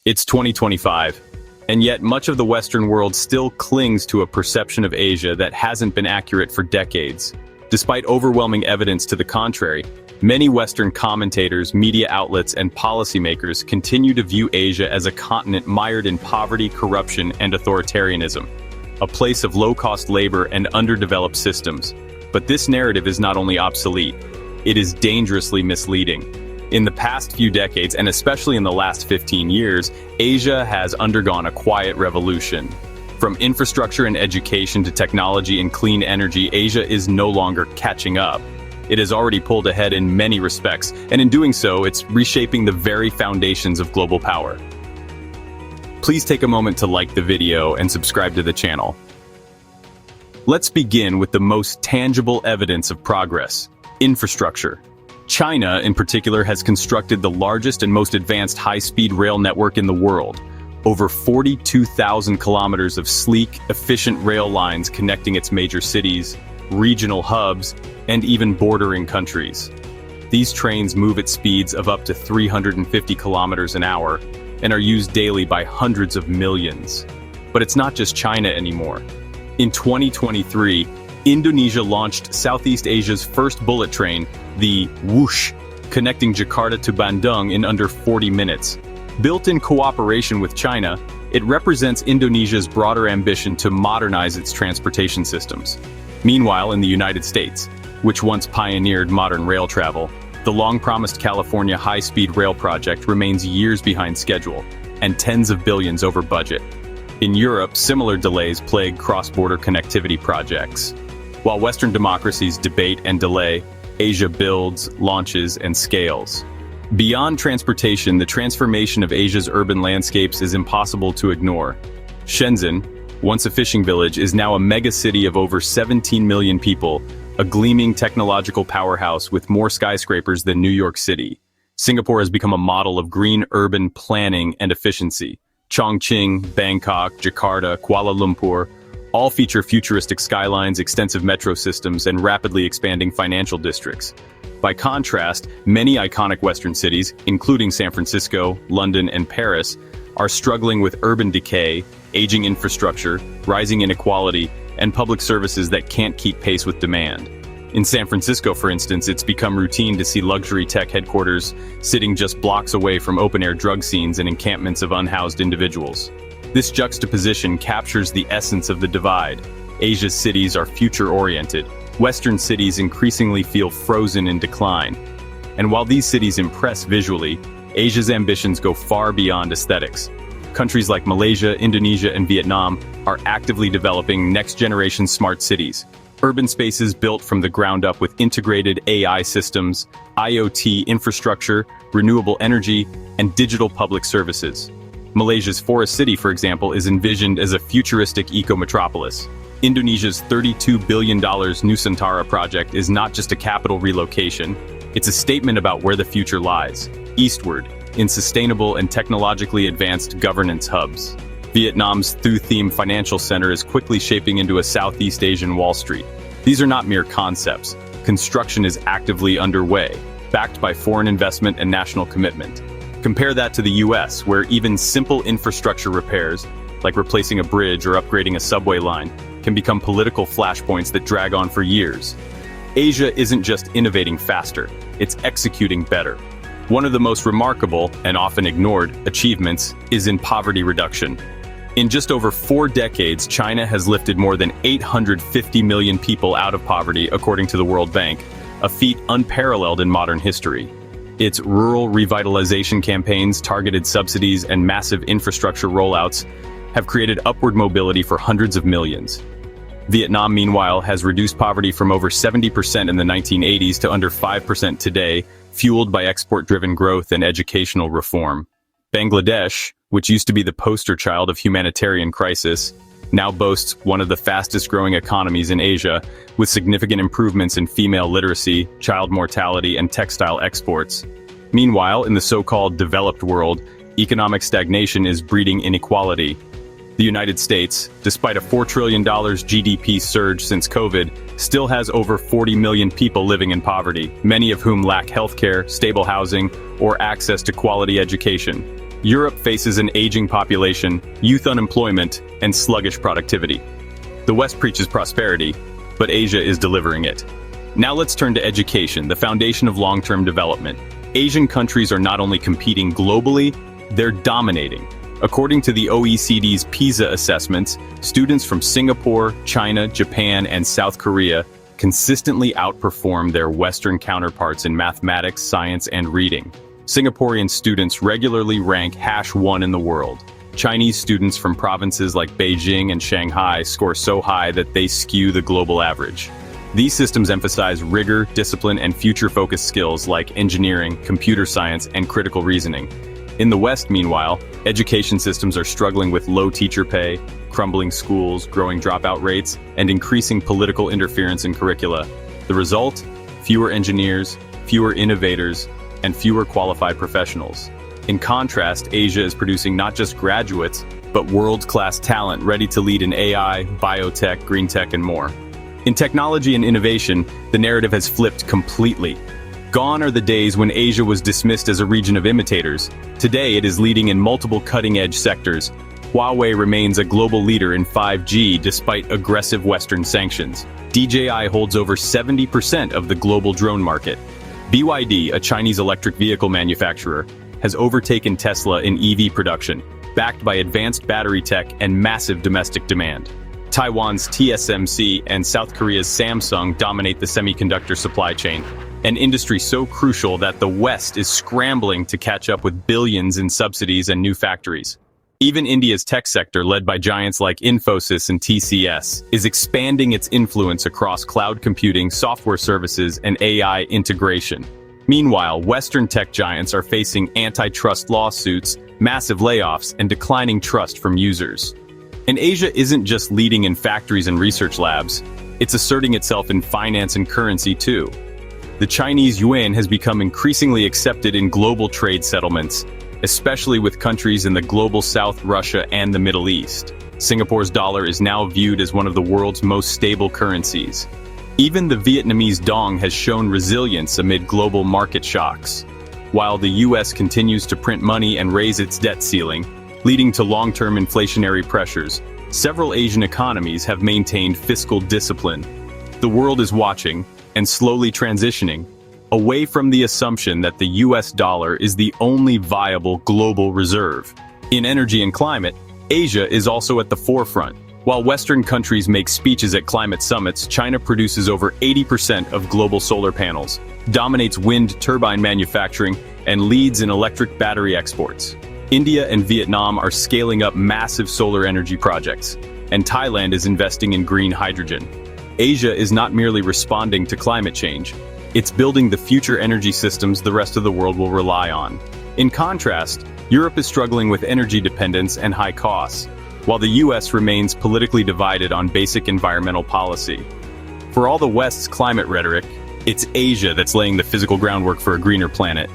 It's 2025, and yet much of the Western world still clings to a perception of Asia that hasn't been accurate for decades. Despite overwhelming evidence to the contrary, many Western commentators, media outlets, and policymakers continue to view Asia as a continent mired in poverty, corruption, and authoritarianism, a place of low-cost labor and underdeveloped systems. But this narrative is not only obsolete, it is dangerously misleading. In the past few decades, and especially in the last 15 years, Asia has undergone a quiet revolution. From infrastructure and education to technology and clean energy, Asia is no longer catching up. It has already pulled ahead in many respects, and in doing so, it's reshaping the very foundations of global power. Please take a moment to like the video and subscribe to the channel. Let's begin with the most tangible evidence of progress: infrastructure. China, in particular, has constructed the largest and most advanced high-speed rail network in the world. Over 42,000 kilometers of sleek, efficient rail lines connecting its major cities, regional hubs, and even bordering countries. These trains move at speeds of up to 350 kilometers an hour and are used daily by hundreds of millions. But it's not just China anymore. In 2023, Indonesia launched Southeast Asia's first bullet train, the Whoosh, connecting Jakarta to Bandung in under 40 minutes. Built in cooperation with China, it represents Indonesia's broader ambition to modernize its transportation systems. Meanwhile, in the United States, which once pioneered modern rail travel, the long-promised California high-speed rail project remains years behind schedule and tens of billions over budget. In Europe, similar delays plague cross-border connectivity projects. While Western democracies debate and delay, Asia builds, launches, and scales. Beyond transportation, the transformation of Asia's urban landscapes is impossible to ignore. Shenzhen, once a fishing village, is now a megacity of over 17 million people, a gleaming technological powerhouse with more skyscrapers than New York City. Singapore has become a model of green urban planning and efficiency. Chongqing, Bangkok, Jakarta, Kuala Lumpur all feature futuristic skylines, extensive metro systems, and rapidly expanding financial districts. By contrast, many iconic Western cities, including San Francisco, London, and Paris, are struggling with urban decay, aging infrastructure, rising inequality, and public services that can't keep pace with demand. In San Francisco, for instance, it's become routine to see luxury tech headquarters sitting just blocks away from open-air drug scenes and encampments of unhoused individuals. This juxtaposition captures the essence of the divide. Asia's cities are future-oriented. Western cities increasingly feel frozen in decline. And while these cities impress visually, Asia's ambitions go far beyond aesthetics. Countries like Malaysia, Indonesia, and Vietnam are actively developing next-generation smart cities. Urban spaces built from the ground up with integrated AI systems, IoT infrastructure, renewable energy, and digital public services. Malaysia's Forest City, for example, is envisioned as a futuristic eco-metropolis. Indonesia's $32 billion Nusantara project is not just a capital relocation, it's a statement about where the future lies, eastward, in sustainable and technologically advanced governance hubs. Vietnam's Thu Thiem Financial Center is quickly shaping into a Southeast Asian Wall Street. These are not mere concepts. Construction is actively underway, backed by foreign investment and national commitment. Compare that to the US, where even simple infrastructure repairs, like replacing a bridge or upgrading a subway line, can become political flashpoints that drag on for years. Asia isn't just innovating faster, it's executing better. One of the most remarkable, and often ignored, achievements is in poverty reduction. In just over 4 decades, China has lifted more than 850 million people out of poverty, according to the World Bank, a feat unparalleled in modern history. Its rural revitalization campaigns, targeted subsidies, and massive infrastructure rollouts have created upward mobility for hundreds of millions. Vietnam, meanwhile, has reduced poverty from over 70% in the 1980s to under 5% today, fueled by export-driven growth and educational reform. Bangladesh, which used to be the poster child of humanitarian crisis, now boasts one of the fastest-growing economies in Asia, with significant improvements in female literacy, child mortality, and textile exports. Meanwhile, in the so-called developed world, economic stagnation is breeding inequality. The United States, despite a $4 trillion GDP surge since COVID, still has over 40 million people living in poverty, many of whom lack healthcare, stable housing, or access to quality education. Europe faces an aging population, youth unemployment, and sluggish productivity. The West preaches prosperity, but Asia is delivering it. Now let's turn to education, the foundation of long-term development. Asian countries are not only competing globally, they're dominating. According to the OECD's PISA assessments, students from Singapore, China, Japan, and South Korea consistently outperform their Western counterparts in mathematics, science, and reading. Singaporean students regularly rank #1 in the world. Chinese students from provinces like Beijing and Shanghai score so high that they skew the global average. These systems emphasize rigor, discipline, and future-focused skills like engineering, computer science, and critical reasoning. In the West, meanwhile, education systems are struggling with low teacher pay, crumbling schools, growing dropout rates, and increasing political interference in curricula. The result? Fewer engineers, fewer innovators, and fewer qualified professionals. In contrast, Asia is producing not just graduates, but world-class talent ready to lead in AI, biotech, green tech, and more. In technology and innovation, the narrative has flipped completely. Gone are the days when Asia was dismissed as a region of imitators. Today, it is leading in multiple cutting-edge sectors. Huawei remains a global leader in 5G despite aggressive Western sanctions. DJI holds over 70% of the global drone market. BYD, a Chinese electric vehicle manufacturer, has overtaken Tesla in EV production, backed by advanced battery tech and massive domestic demand. Taiwan's TSMC and South Korea's Samsung dominate the semiconductor supply chain, an industry so crucial that the West is scrambling to catch up with billions in subsidies and new factories. Even India's tech sector, led by giants like Infosys and TCS, is expanding its influence across cloud computing, software services, and AI integration. Meanwhile, Western tech giants are facing antitrust lawsuits, massive layoffs, and declining trust from users. And Asia isn't just leading in factories and research labs, it's asserting itself in finance and currency too. The Chinese yuan has become increasingly accepted in global trade settlements, especially with countries in the global south, Russia, and the Middle East. Singapore's dollar is now viewed as one of the world's most stable currencies. Even the Vietnamese dong has shown resilience amid global market shocks. While the US continues to print money and raise its debt ceiling, leading to long-term inflationary pressures, several Asian economies have maintained fiscal discipline. The world is watching, and slowly transitioning, away from the assumption that the US dollar is the only viable global reserve. In energy and climate, Asia is also at the forefront. While Western countries make speeches at climate summits, China produces over 80% of global solar panels, dominates wind turbine manufacturing, and leads in electric battery exports. India and Vietnam are scaling up massive solar energy projects, and Thailand is investing in green hydrogen. Asia is not merely responding to climate change, it's building the future energy systems the rest of the world will rely on. In contrast, Europe is struggling with energy dependence and high costs, while the US remains politically divided on basic environmental policy. For all the West's climate rhetoric, it's Asia that's laying the physical groundwork for a greener planet.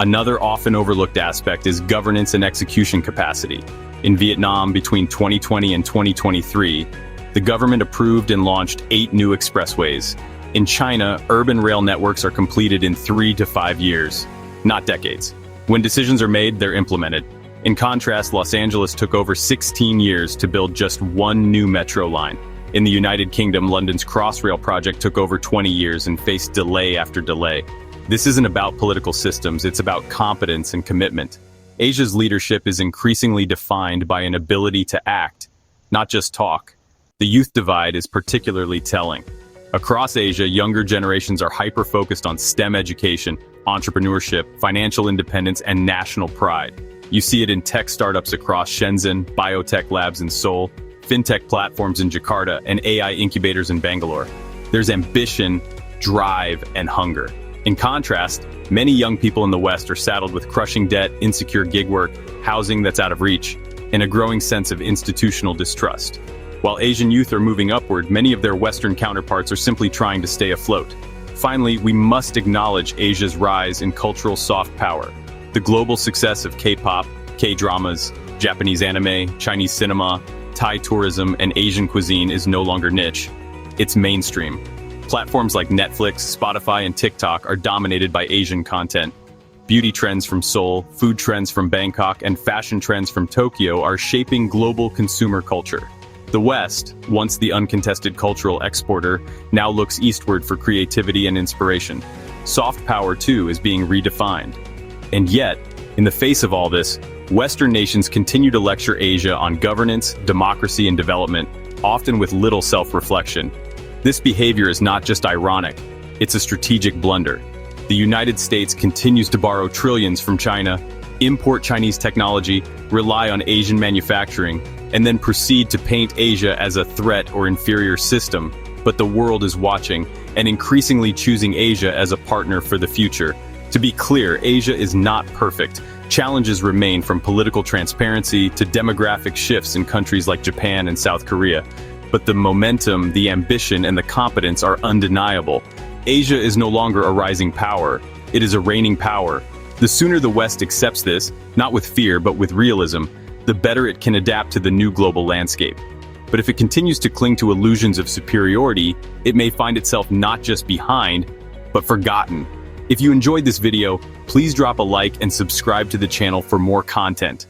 Another often overlooked aspect is governance and execution capacity. In Vietnam, between 2020 and 2023, the government approved and launched 8 new expressways. In China, urban rail networks are completed in 3 to 5 years, not decades. When decisions are made, they're implemented. In contrast, Los Angeles took over 16 years to build just 1 new metro line. In the United Kingdom, London's Crossrail project took over 20 years and faced delay after delay. This isn't about political systems, it's about competence and commitment. Asia's leadership is increasingly defined by an ability to act, not just talk. The youth divide is particularly telling. Across Asia, younger generations are hyper-focused on STEM education, entrepreneurship, financial independence, and national pride. You see it in tech startups across Shenzhen, biotech labs in Seoul, fintech platforms in Jakarta, and AI incubators in Bangalore. There's ambition, drive, and hunger. In contrast, many young people in the West are saddled with crushing debt, insecure gig work, housing that's out of reach, and a growing sense of institutional distrust. While Asian youth are moving upward, many of their Western counterparts are simply trying to stay afloat. Finally, we must acknowledge Asia's rise in cultural soft power. The global success of K-pop, K-dramas, Japanese anime, Chinese cinema, Thai tourism, and Asian cuisine is no longer niche. It's mainstream. Platforms like Netflix, Spotify, and TikTok are dominated by Asian content. Beauty trends from Seoul, food trends from Bangkok, and fashion trends from Tokyo are shaping global consumer culture. The West, once the uncontested cultural exporter, now looks eastward for creativity and inspiration. Soft power, too, is being redefined. And yet, in the face of all this, Western nations continue to lecture Asia on governance, democracy, and development, often with little self-reflection. This behavior is not just ironic, it's a strategic blunder. The United States continues to borrow trillions from China, import Chinese technology, rely on Asian manufacturing, and then proceed to paint Asia as a threat or inferior system. But the world is watching, and increasingly choosing Asia as a partner for the future. To be clear, Asia is not perfect. Challenges remain, from political transparency to demographic shifts in countries like Japan and South Korea. But the momentum, the ambition, and the competence are undeniable. Asia is no longer a rising power, it is a reigning power. The sooner the West accepts this, not with fear but with realism, the better it can adapt to the new global landscape. But if it continues to cling to illusions of superiority, it may find itself not just behind, but forgotten. If you enjoyed this video, please drop a like and subscribe to the channel for more content.